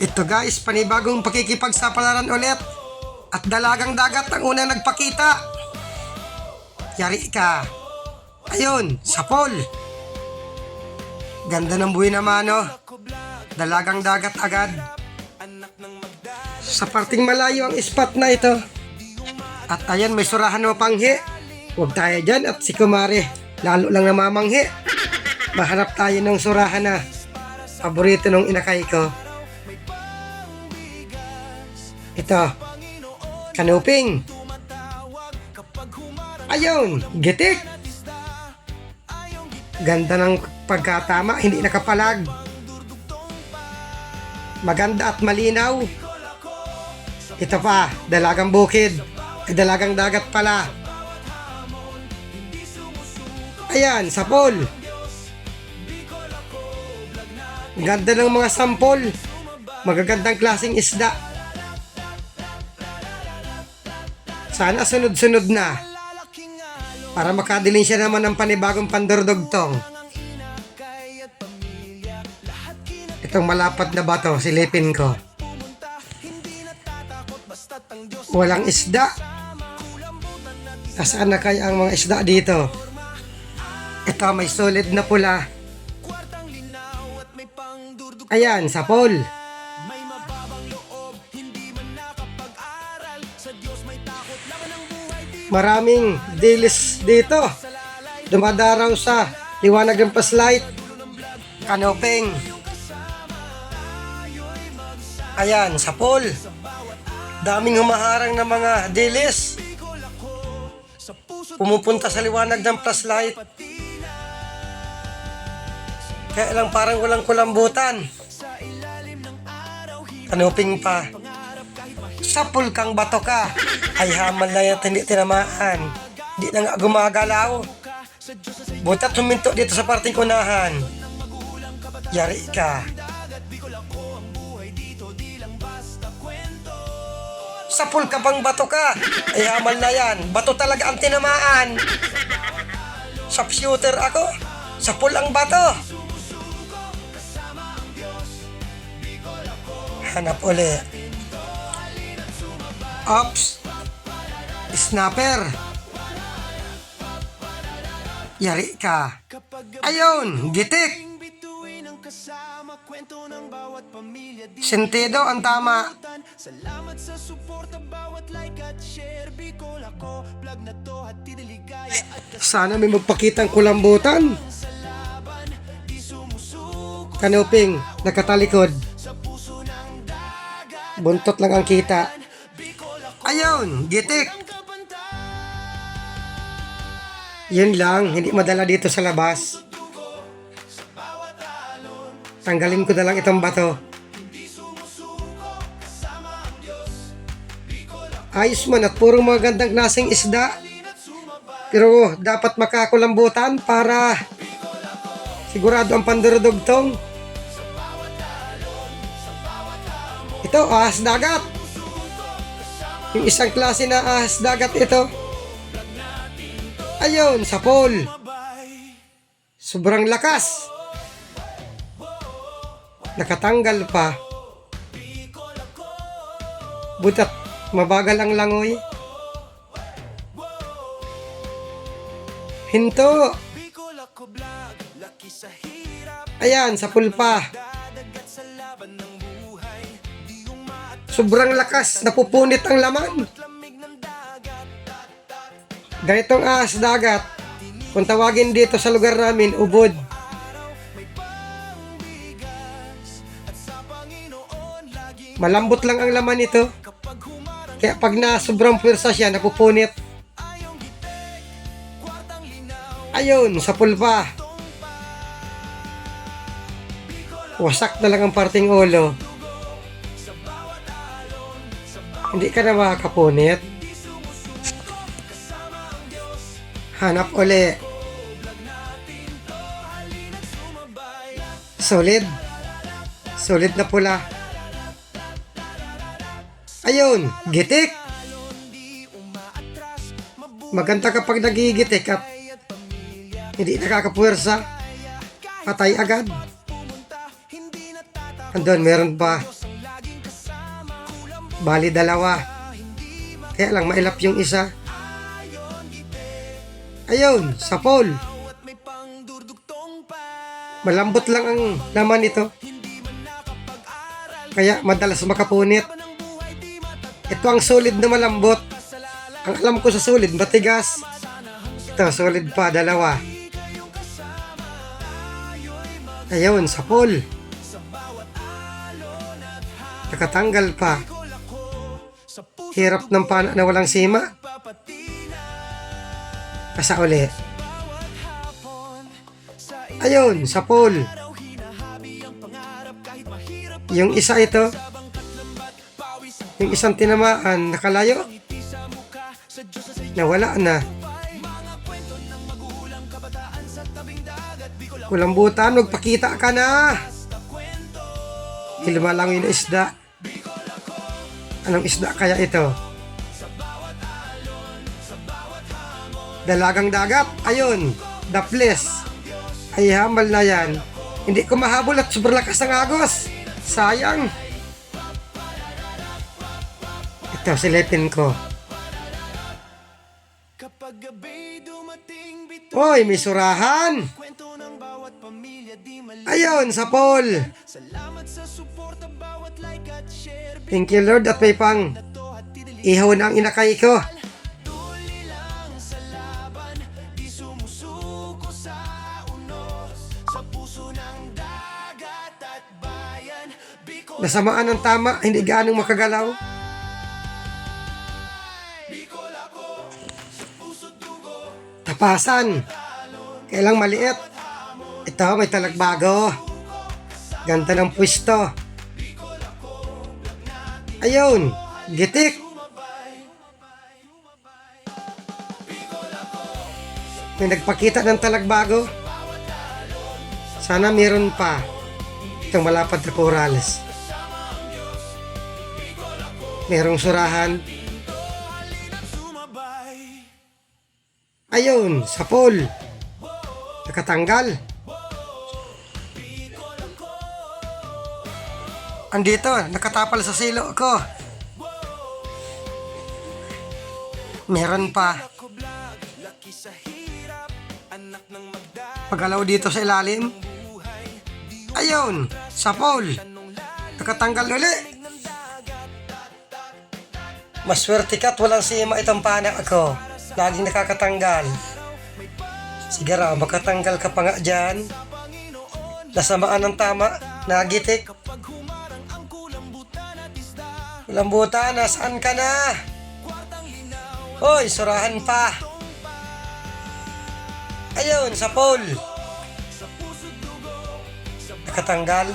Ito guys, panibagong pakikipagsapalaran ulit. At dalagang dagat ang unang nagpakita. Yari ka. Ayun, sapol. Ganda ng buhay naman, no? Dalagang dagat agad. Sa parting malayo ang spot na ito. At ayan, may surahan na mapanghi. Huwag tayo dyan at si Kumare lalo lang namamanghi. Mahanap tayo ng surahan na paborito ng inakay ko. Ito, kanuping. Ayun, gitik. Ganda ng pagkatama, hindi nakapalag. Maganda at malinaw. Ito pa, dalagang bukid. Dalagang dagat pala. Ayan, sapol. Ganda ng mga sampol. Magagandang klaseng isda. Sana sunod-sunod na para makadilin siya naman ng panibagong pandurdugtong. Itong malapad na bato, silipin ko. Walang isda. Nasaan na kaya ang mga isda dito? Ito, may solid na pula. Ayan, sapol. Maraming dilis dito. Dumadaraw sa liwanag ng paslight. Kanoping. Ayan, sapol. Daming humaharang na mga dilis. Pumupunta sa liwanag ng flashlight. Kaya lang parang walang kulambutan. Kanuping pa. Sapul kang bato ka. Ay hamal na yan, hindi tinamaan. Hindi na nga gumagalaw. Butat huminto dito sa parting unahan. Yari ka. Sapul ka bang bato ka? Ay hamal na yan. Bato talaga ang tinamaan. Sharpshooter ako. Sapul ang bato. Hanap uli. Ops. Snapper. Yari ka. Ayun, gitik. Sentido ang tama. Sana may magpakitang kulambutan. Kanuping, nakatalikod. Buntot lang ang kita. Ayun, gitik. Yun lang, hindi madala dito sa labas. Tanggalin ko na lang itong bato. Ayos man at puro magandang klaseng isda. Pero dapat makakulambutan para sigurado ang pandurudugtong. Ito, ahas dagat. Yung isang klase na ahas dagat ito. Ayun, sapol. Sobrang lakas. Nakatanggal pa. Butat, mabagal ang langoy. Hinto. Ayan, sapol pa. Sobrang lakas, napupunit ang laman. Ganitong ahas dagat, kung tawagin dito sa lugar namin, ubod. Malambot lang ang laman nito. Kaya pag na sobrang pwersa siya, napupunit. Ayun, sapul pa. Wasak na lang ang parting ulo. Hindi ka na makakapunit. Hanap uli. Solid. Solid na pula. Ayun, gitik. Maganda kapag nagigitik at hindi nakakapuwersa. Patay agad. Andun, meron pa. Bali dalawa. Kaya lang mailap yung isa. Ayun, sapol. Malambot lang ang laman nito. Kaya madalas makapunit. Ito ang solid na malambot. Ang alam ko sa solid, matigas. Ito, solid pa, dalawa. Ayun, sapol. Nakatanggal pa. Hirap ng pana na walang sima. Asa uli. Ayun, sapol. Yung isa ito. Yung isang tinamaan, nakalayo. Nawala na. Kulambutan, magpakita ka na. Hilma lang yung isda. Anong isda kaya ito? Dalagang dagat. Ayun, daples. Ay, hamal na yan. Hindi ko mahabol at sobrang lakas ng agos. Sayang. Ito, silipin ko. Oy, may surahan. Ayun, sapol. Thank you, Lord, at may pang ihaw na ang inakay ko. Nasamaan ng tama, hindi gaanong makagalaw. Tapasan. Kailang maliit. Ito, may talagbago. Ganda ng pwesto. Ayun, gitik. May nagpakita ng talagbago. Sana meron pa. Itong malapad na corals. Merong surahan. Ayun, sapol. Nakatanggal. Andito, nakatapal sa silo ko. Meron pa. Pagalaw dito sa ilalim. Ayun, sapol. Nakatanggal uli. Maswerte ka't walang sima itong pana ako. Laging nakakatanggal. Sigara, makatanggal ka pa nga dyan. Nasamaan ng tama. Nagitik. Lambutan, nasaan ka na? Hoy, surahan pa. Ayun, sapol. Nakatanggal.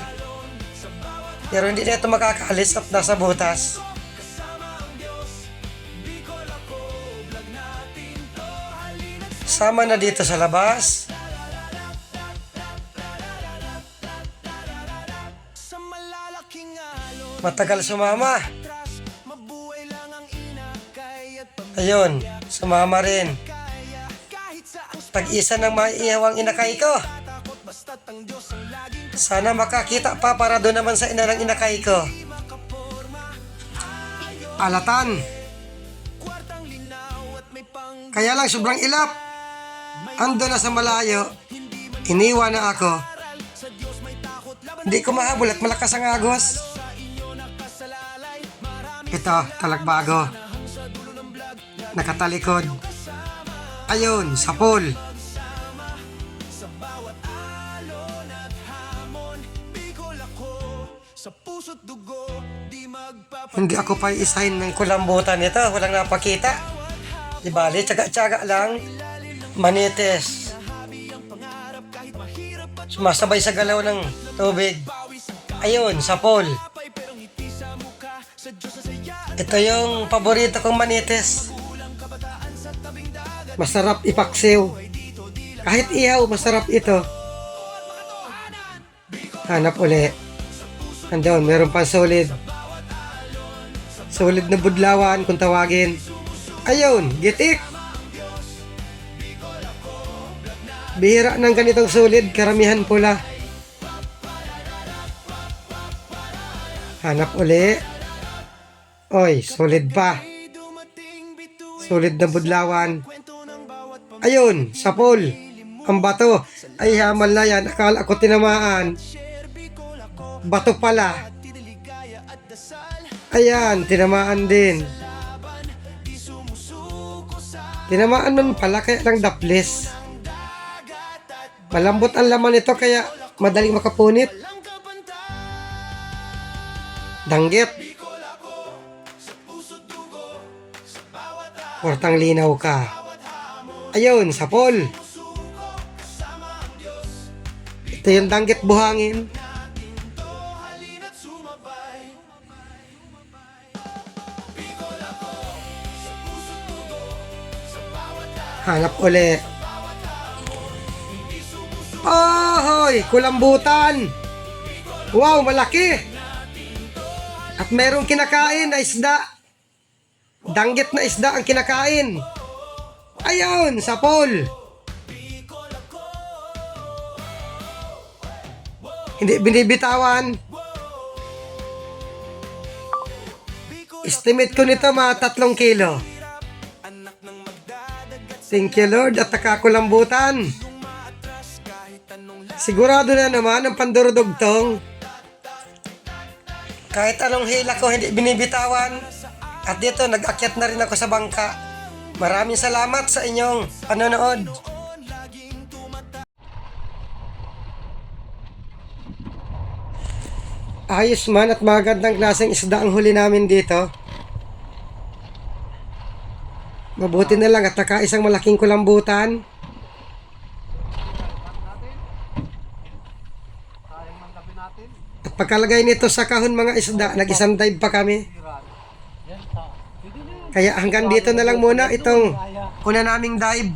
Pero hindi na ito makakaalis at nasa butas. Sama na dito sa labas. Matagal sumama. Ayun, sumama rin. Tag-isa ng maiihaw ang inakay ko. Sana makakita pa para doon naman sa ina ng inakay ko. Alatan. Kaya lang sobrang ilap. Ando na sa malayo. Iniwan na ako. Hindi ko mahabol at malakas ang agos. Ito, talagbago. Nakatalikod. Ayun, sapol. Hindi ako pa isahin ng kulambutan nito. Walang napakita. Di bali, tsaga-tsaga lang. Manites. Sumasabay sa galaw ng tubig. Ayun, sapol. Ito yung paborito kong manites. Masarap ipaksiw. Kahit ihaw, masarap ito. Hanap uli. Andun, meron pa solid. Solid na budlawan kung tawagin. Ayun, gitik. Bihira ng ganitong solid, karamihan pula. Hanap uli. Oy, solid pa. Solid na budlawan. Ayun, sapol. Ang bato. Ay, hamal na yan. Akala ko tinamaan. Bato pala. Ayan, tinamaan din. Tinamaan nun pala, kaya lang daples. Malambot ang laman nito, kaya madaling makapunit. Danggit. Portang linaw ka. Ayun, sapol. Ito yung danggit buhangin. Hanap uli. Ahoy! Kulambutan! Wow, malaki! At merong kinakain na isda. Danggit na isda ang kinakain. Ayun, sapol. Hindi binibitawan. Estimate ko nito mga 3 kilo. Thank you Lord at nakakulambutan. Sigurado na naman ang pandurudugtong. Kahit anong hila ko hindi binibitawan. At dito nag-akyat na rin ako sa bangka. Maraming salamat sa inyong panonood. Ayos man at magandang klaseng isda ang huli namin dito. Mabuti na lang at nakaisang malaking kulambutan. At pagkalagay nito sa kahon mga isda, nag-isang dive pa kami. Kaya hanggang dito na lang muna itong una naming dive.